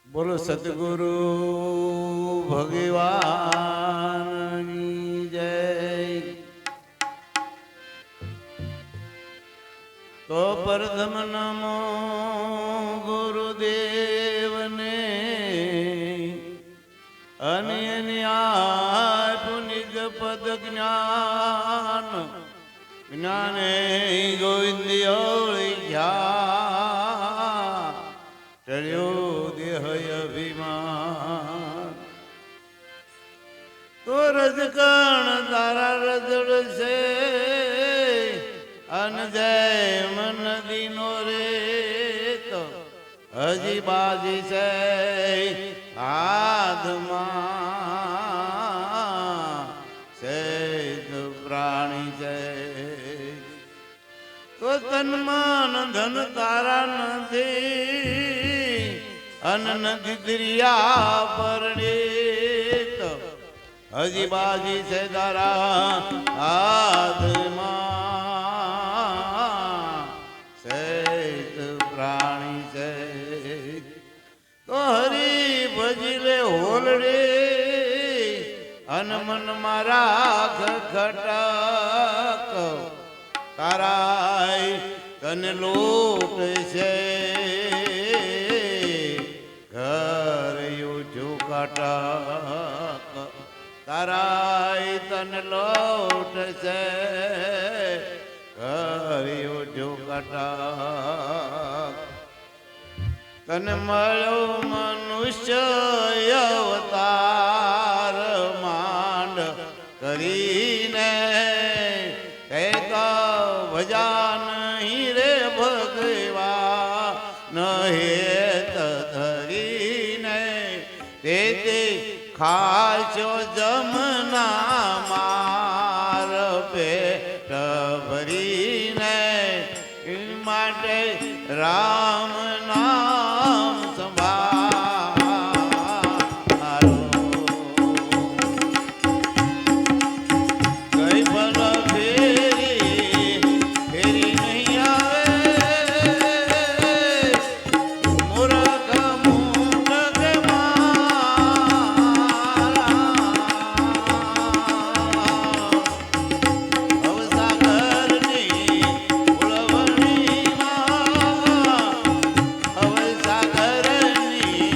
બોલો સદગુરુ ભગવાનની જય। તો પ્રથમ નમો ગુરુદેવને અને એની આપ્યું નિજ પદ જ્ઞાન જ્ઞાને ગોવિંદ ઓળખ્યા ચડ્યો દેહ અભિમાન। તો રજકણ તારા રજડ છે અન જય મન દીનો રે તો હજી બાજી છે હાથમાં છે પ્રાણી છે। તો તન મન ધન તારા નથી અન નથી દરિયા પરણિત હજી બાજી છે તારા હાથમાં સૈત પ્રાણી છે। તો હરી ભજલે હોલડે અન મન મારા ખટક તારાય તને લોટ છે ઘર યુ કટક તારાય તને લોટ છે ઘર યુ કટક। તને મળ્યો મનુષ્ય અવતાર માંડ કરીને ભજા નહીં રે ભગવા નહેત ધરીને તે ખાશો જમના માર પેટ ભરીને માટે રામ નામ સંભાળો। કઈ ભલ ફેરી નહીં આવે મૂર્ખ મૂંઢ કે મારા ભવસાગરની ઉલવણીમાં ભવસાગરની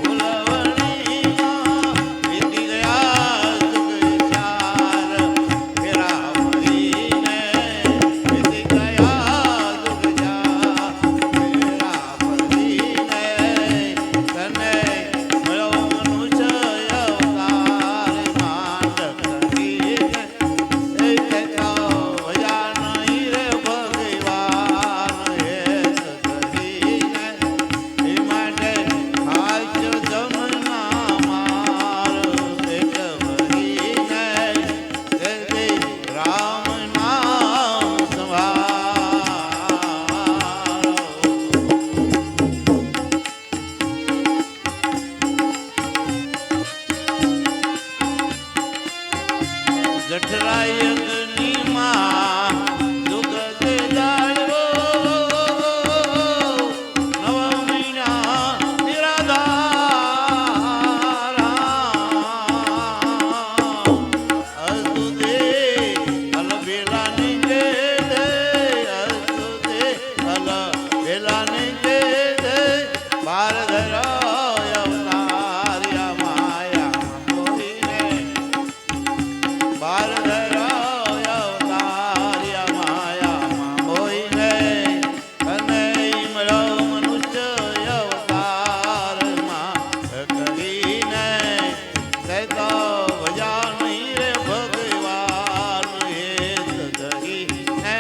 ઉલવણીમાં વીતી ગયા સુખ ચાર ફેરા ફરીને વીતી ગયા સુખ ચાર ફેરા ફરીને તને મળ્યો મનુષ્ય અવતાર માંડ કરીને એ કહેતા ભજા નહીં રે ભગવાન હેત ધરીને એ માટે ખાજો જમના માર પેટ ભરીને તે રામ નામ સંભાળો। જઠરાય અગ્નિમાં દુઃખ તે જાળવો નવ મહિના નિરાધાર અસ્તુ દે અલ બેલા ની દે અસ્તુ દે અલ બેલા ની દે બાર ધરાય અવતાર્યા માયા મોહીને બાર ધરાય અવતાર્યા માયામાં મોહીને તને મળ્યો મનુષ્ય અવતારમાં કરીને સૈતો ભજા નહીં રે ભગવાન હેત ધરીને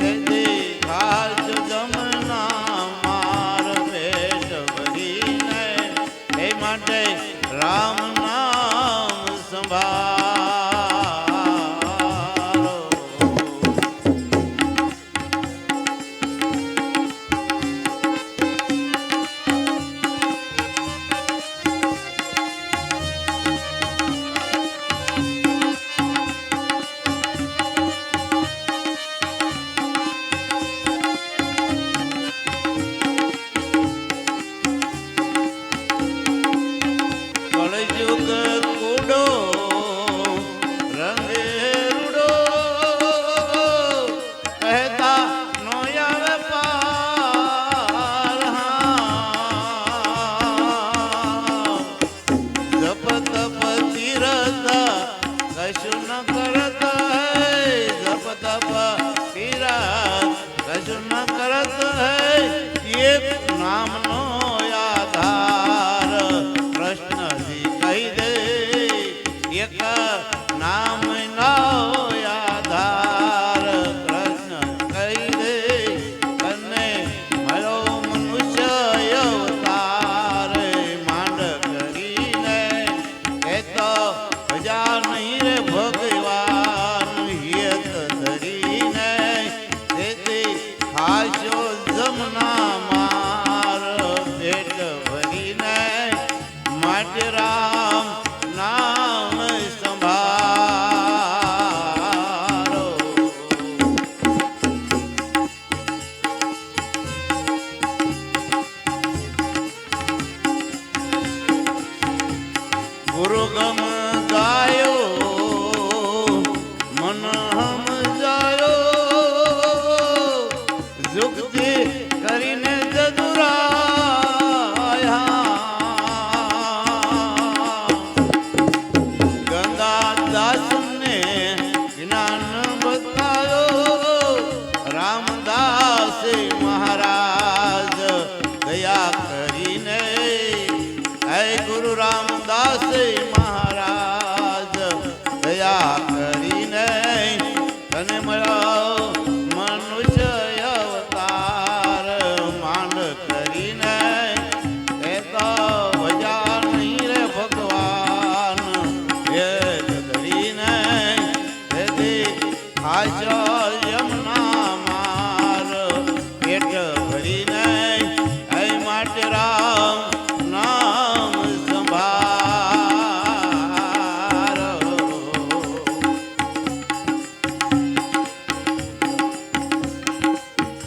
તેથી ખાજો જમના માર પેટ ભરીને એ માટે રામ નામ સંભાળો। કરીને માટે રામ નામ સંભાળો. ગુરુ ગમ ગાયો મન હમ જાયો જુગતિ કરીને જદુરાયા ગંગા દાસને જ્ઞાન બતાયો રામદાસ મહારાજ દયા કરીને હે ગુરુ રામદાસ મહારાજ દયા કરીને તને મળ્યો મનુષ્ય અવતાર માંડ કરીને એ તો વજા નહીં રે ભગવાન એ ધરીને તેથી હાજો